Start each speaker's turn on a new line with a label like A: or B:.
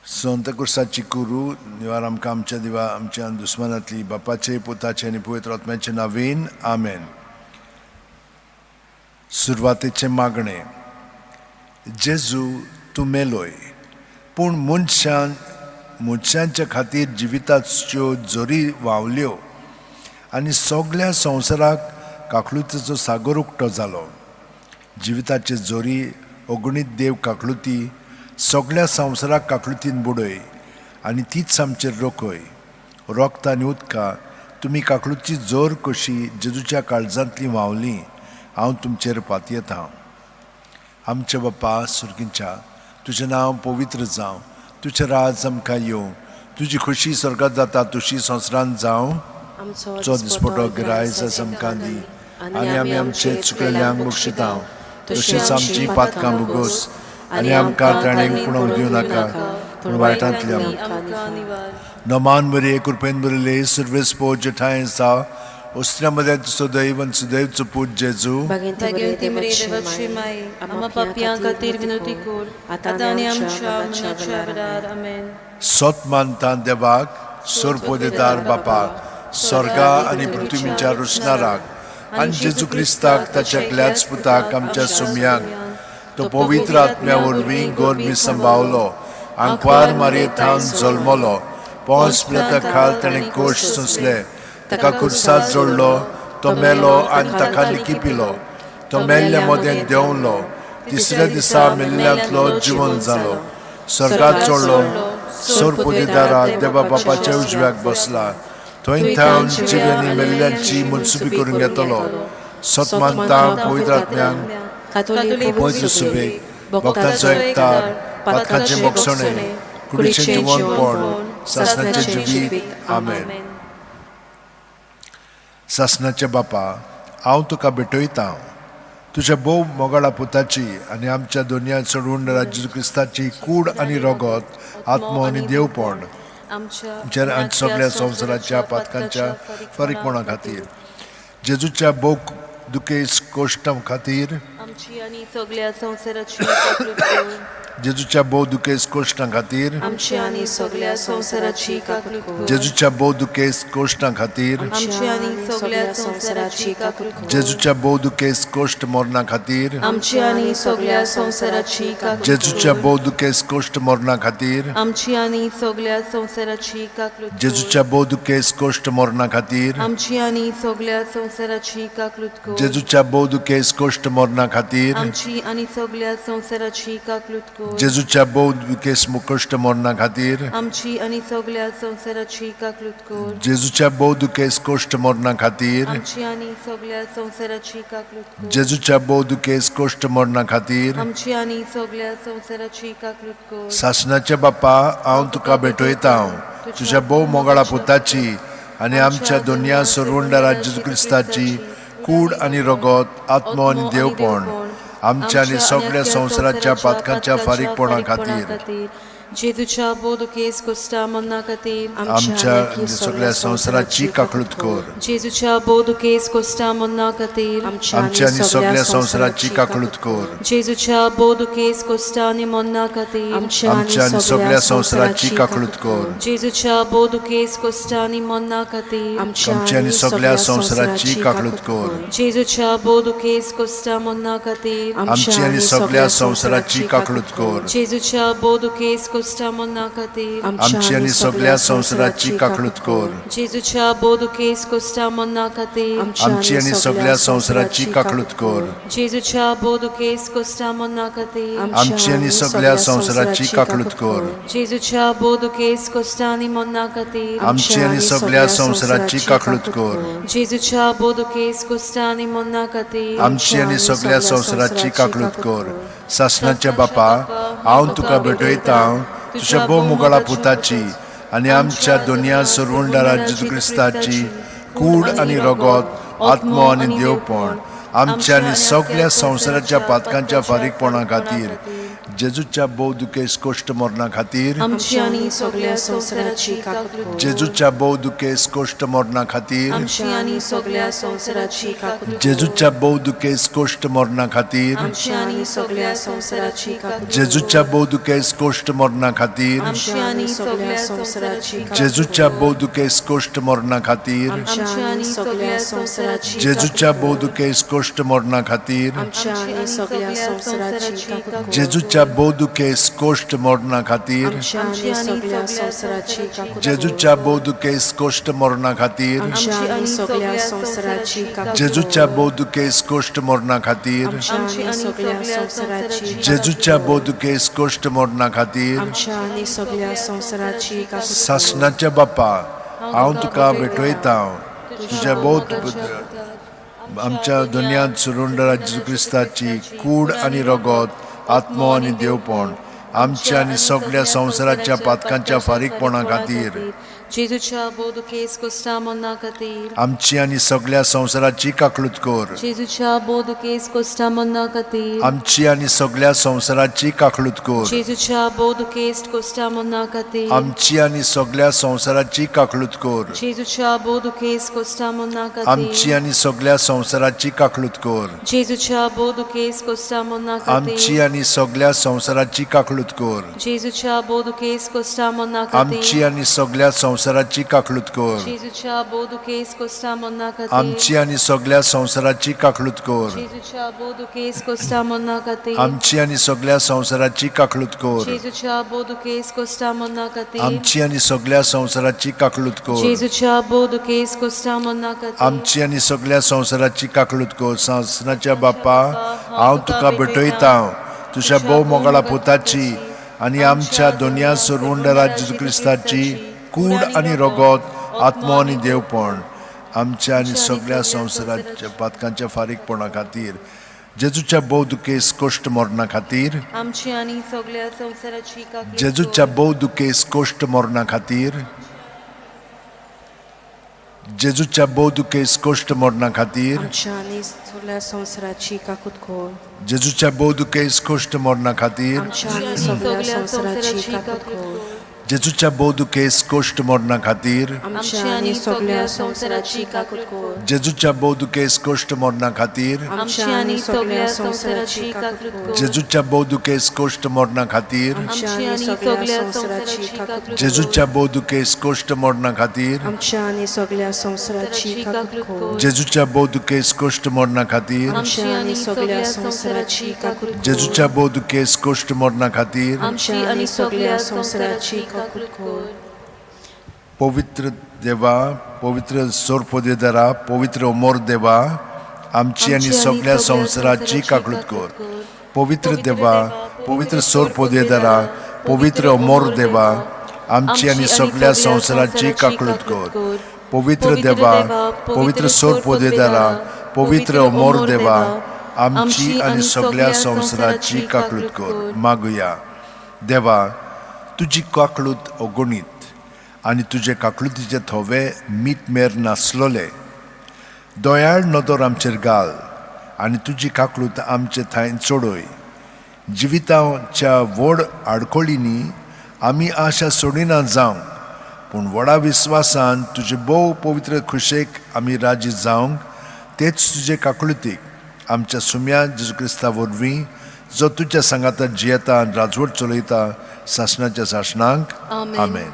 A: संत कुर्साची कुरू निवार आमकां आमच्या दिवा आमच्या दुस्मानांतली बापाचे पुताचे आनी पवित्र आत्म्याचे नांवेन आमेन. सुरवातेचे मागणे. जेजू तूं मेलोय पूण मनशांच्या खातीर जिविताच्यो जोरी व्हांवल्यो आनी सगळ्या संवसाराक काकलुतीचो सागर उक्तो जालो. जिविताचे जोरी अगणीत देव काकलुती सगळ्या संवसाराक काकलुतीन बुडय आनी तीच आमचेर रोखय. रोगता आनी उदकां तुमी काकलुतीची जोर कशी जेजूच्या काळजांतली व्हांवली हांव तुमचेर पातयेतां. आमचे बापा सुर्गींच्या तुजें नांव पवित्र जावं, तुजें राज आमकां येवं, तुजी खुशी स्वर्गांत जाता तशी संवसारांत जावं. आमचो दिसपटो गिरायज आमकां दी आनी आमी आमचे चुकलेल्यांक बक्षितां, तशीच आमची पातकां बुगोस आनी आमकां ताणेंक पुणोवंक दिवं नाका पूण वायटांतल्यान नमान बरे कृपेन बरयले सर्वेस पो जठाय जाव उस्त्र्या मध्ये तुजो दैव आनी सुदैवचो पूत जेजू सोत मानता देवाक सोर पोदेदार बापाक स्वर्गा आनी पृथ्वीच्या रुसणाराक आनी जेजू क्रिस्ताक ताच्या एकल्याच पुताक आमच्या सुमयांक तो पवित्र आत्म्या वरवीं गोरमी सांबाळलो, आंकवार मारयेंतान जल्मलो, पोंस पिलाता खाल ताणें कोश सोंसले, ताका खुर्सात जोडलो, तो मेलो आनी ताका लिकिपिलो, तो मेल्ल्या मोदें देंवलो, तिसऱ्या दिसा मेल्ल्यांतलो जिवंत जालो, स्वर्गांत चडलो, सोर पोदेदाराक देवा बापाच्या उजव्याक बसला, थंय थावन जिवेनी मेल्ल्यांची मनसुबी करून घेतलो. सत मानता पवित्र आत्म्यांक पवित्र सुबेक भक्तांचो एकतार पातकांचे मोगसणे कुडीचें जिवंतपण सासणाचें जिवीत आमेन. सासणाच्या बापा हांव तुका भेटयतां तुज्या भोव मोगाळा पुताची आनी आमच्या दोनया चडवून राज्य क्रिस्ताची कूड आनी रगत आत्मो आनी देवपण आमच्या सगळ्या संवसाराच्या पातकांच्या फारीकपणा खातीर जेजूच्या भोव दुखेस कोश्टां खातीर
B: सगळ्या संवसाराची
A: जेजूच्या भोव दुखेस कोश्टां खातीर
B: आमची आनी सगळ्या संवसाराची काकूट
A: जेजूच्या भोव दुखेस कोश्टां खातीर
B: आमची आनी सगळ्या संवसाराची काकूट
A: जेजूच्या भोव दुखेस कोश्ट मरणा खातीर
B: आमची आनी सगळ्या संवसाराची काकूट
A: जेजूच्या भोव दुखेस कोश्ट मरणा खातीर
B: आमची आनी सगळ्या संवसाराची काकूट
A: जेजूच्या भोव दुखेस कोश्ट मरणा खातीर
B: आमची आनी सगळ्या संवसाराची काकूट
A: जेजूच्या भोव दुखेस कोश्ट मरणा खातीर
B: आमची आनी सगळ्या संवसाराची काकूट
A: जेजूच्या भोव दुखेस मुकोश्ट मरणा खातीर
B: आमची आनी सगळ्या संवसाराची काकूट
A: जेजूच्या भोव दुखेस कोश्ट मरणा खातीर
B: आमची आनी सगळ्या संवसाराची काकूट
A: जेजूच्या भोव दुखेस कोश्ट मरणा खातीर
B: आमची आनी सगळ्या संवसाराची काकूट
A: सासणाच्या बापा हांव तुका भेटयतां तुज्या भोव मोगाळा पुताची आनी आमच्या दोनया सोरवंडा राज्य क्रिस्ताची कूड आनी रगत आत्मो आनी देवपण आमच्या आनी सगळ्या संवसाराच्या पातकांच्या फारीकपणा खातीर
B: जेजूच्या बोदुकेस कोस्टा मन्ना खातीर
A: आमच्या सगळ्या संवसाराची काकळूत कर.
B: जेजूच्या बोदुकेस कोस्टा मन्ना खातीर
A: आमच्या आनी सगळ्या संवसाराची काकळूत कर.
B: जेजूच्या बोदुकेस कोस्टा आनी मन्ना खातीर
A: आमच्या आनी सगळ्या संवसाराची काकळूत कर.
B: जेजूच्या बोदुकेस कोस्टा आनी मन्ना खातीर
A: आमच्या आनी सगळ्या संवसाराची काकळूत कर.
B: जेजूच्या बोदुकेस कोस्टा मन्ना खातीर
A: आमच्या आनी सगळ्या संवसाराची काकळूत कर.
B: जेजूच्या बोदुकेस कोस्टा मन्ना खातीर
A: आमची आनी सगळ्या संवसाराची काकळूत कर.
B: जेजूच्या बोदुकेस कोस्टा मन्ना खातीर
A: आमची आनी सगळ्या संवसाराची काकळूत कर.
B: जेजूच्या बोदुकेस कोस्टा मन्ना खातीर
A: आमची आनी सगळ्या संवसाराची काकळूत कर.
B: जेजूच्या बोदुकेस कोस्टा आनी मन्ना खातीर
A: आमची आनी सगळ्या संवसाराची काकळूत कर.
B: जेजूच्या बोदुकेस कोस्टा आनी मन्ना खातीर
A: आमची आनी सगळ्या संवसाराची काकळूत कर. सासणाच्या बापा हांव तुका भेटयतां तुज्या भोव मोगाळा पुताची आनी आमच्या दोनया सोरवंडा राज्य क्रिस्ताची कूड आनी रगत आत्मो आनी देवपण आमच्या आनी सगळ्या संवसाराच्या पातकांच्या फारीकपणा खातीर जेजूच्या बोवदुकेस कोश्ट मरणा खातीर
B: आमची आनी सगळ्या संवसाराची काकूट कर.
A: जेजूच्या बोवदुकेस कोश्ट मरणा खातीर
B: आमची आनी सगळ्या संवसाराची काकूट कर.
A: जेजूच्या बोवदुकेस कोश्ट मरणा खातीर
B: आमची आनी सगळ्या संवसाराची काकूट कर.
A: जेजूच्या बोवदुकेस कोश्ट मरणा खातीर
B: आमची आनी सगळ्या संवसाराची काकूट कर.
A: जेजूच्या बोवदुकेस कोश्ट मरणा खातीर
B: आमची आनी सगळ्या संवसाराची
A: जेजूच्या बोवदुकेस कोश्ट मरणा खातीर
B: आमची आनी सगळ्या संवसाराची काकूट कर.
A: जेजूच्या बोवदुकेस कोश्ट मरणा खातीर
B: आमची आनी सगळ्या संवसाराची काकूट कर.
A: जेजूच्या बोवदुकेस कोश्ट मरणा खातीर
B: आमची आनी सगळ्या संवसाराची काकूट कर.
A: जेजूच्या बोवदुकेस कोश्ट मरणा खातीर
B: आमची आनी सगळ्या संवसाराची काकूट कर.
A: जेजूच्या बोवदुकेस कोश्ट मरणा खातीर
B: आमची आनी सगळ्या संवसाराची काकूट कर.
A: सासणाच्या बापा हांव तुका भेटयता तुझ्या बोध आमच्या दुनियांत सुरुंडरा जेजू क्रिस्ताची कूड आनी रगत आत्मो आनी देवपण आमच्या आनी सगळ्या संवसाराच्या पातकांच्या फारीकपणा खातीर
B: जेजूच्या बोदुकेस कोस्टा मन्ना खातीर
A: आमची आनी सगळ्या संवसाराची काकलूत कर
B: जेजूच्या बोदुकेस कोस्टा मन्ना खातीर
A: आमची आनी सगळ्या संवसाराची काकलूत कर
B: जेजूच्या बोदुकेस कोस्टा मन्ना खातीर
A: आमची आनी सगळ्या संवसाराची काकलूत कर
B: जेजूच्या बोदुकेस कोस्टा मन्ना खातीर
A: आमची आनी सगळ्या संवसाराची काकलूत कर
B: जेजूच्या बोदुकेस कोस्टा मन्ना
A: आमची
B: खातीर
A: आनी सगळ्या संवसाराची काकलूत कर
B: जेजूच्या बोदुकेस कोस्टा मन्ना
A: आमची
B: खातीर
A: आनी सगळ्या संवसाराची काकलूत कर
B: जेजूच्या बोदुकेस कोस्टा मन्ना खातीर
A: आमची आनी सगळ्या संवसाराची काकलूत कर
B: जेजूच्या बोदुकेस कोस्टा मन्ना खातीर
A: आमची आनी सगळ्या संवसाराची काकलूत कर
B: जेजूच्या बोदुकेस कोस्टा मन्ना खातीर
A: आमची आनी सगळ्या संवसाराची काकलूत कर
B: जेजूच्या बोदुकेस कोस्टा मन्ना खातीर
A: आमची आनी सगळ्या संवसाराची काकलूत कर सासणाच्या बापा हांव तुका भेटयता तुझ्या भोव मोगाळा पुताची आनी आमच्या दोनया सुरवंडरा जेजू क्रिस्ताची कूड आनी रगत आत्मो आनी देवपण आमच्या आनी सगळ्या संवसाराच्या पातकांच्या फारीकपणा खातीर जेजूच्या बोवदुकेस कोश्ट मरणा खातीर
B: आमची आनी सगळ्या संवसाराची काकूट
A: जेजूच्या बोवदुकेस कोश्ट मरणा खातीर जेजूच्या बोवदुकेस कोश्ट मरणा खातीर
B: आमच्या आनी सगळ्या संवसाराची काकूट कर
A: जेजूच्या बोवदुकेस कोश्ट मरणा खातीर
B: आमच्या आनी सगळ्या संवसाराची काकूट कर
A: जेजूच्या बोवदुकेस कोश्ट मरणा खातीर
B: आमच्या आनी सगळ्या संवसाराची काकूट कर
A: जेजूच्या बोवदुकेस कोश्ट मरणा खातीर
B: आमच्या आनी सगळ्या संवसाराची काकूट कर
A: जेजूच्या बोवदुकेस कोश्ट मरणा खातीर
B: आमच्या आनी सगळ्या संवसाराची काकूट कर
A: जेजूच्या बोवदुकेस कोश्ट मरणा खातीर
B: आमच्या आनी सगळ्या संवसाराची काकूट कर
A: जेजूच्या बोवदुकेस कोश्ट मरणा खातीर
B: आमच्या आनी सगळ्या संवसाराची काकूट कर
A: जेजूच्या बोवदुकेस कोश्ट मरणा खातीर
B: आमची आनी सगळ्या संवसाराची काकूट कर
A: पवित्र देवा पवित्र सोरपोदेदारा पवित्र अमोर देवा आमची आनी सगळ्या संवसाराची काकलूत कर पवित्र देवा पवित्र सोरपोदेदारा पवित्र अमोर देवा आमची आनी सगळ्या संवसाराची काकलूत कर पवित्र देवा पवित्र सोरपोदेदारा पवित्र अमोर देवा आमची आनी सगळ्या संवसाराची काकलूत कर मागुया देवा तुजी काकलूत अगणित आनी तुजे काकलुतीचे थोवे मीत नासलोले दोयाळ नदर आमचेर घाल आनी तुजी काकलूत आमचे थंय चडय जिविताच्या व्हड आडखळींनी आमी आशा सोडिना जावंक पूण व्हडा विस्वासान तुजे भोव पवित्र खुशेक आमी राजी जावंक तेच तुजे काकलुतीक आमच्या सुम्या जेजू क्रिस्ता वरवीं जो तुज्या सांगाताक जियेता आनी राजवट चलयता सासणाच्या सासणांक आमेन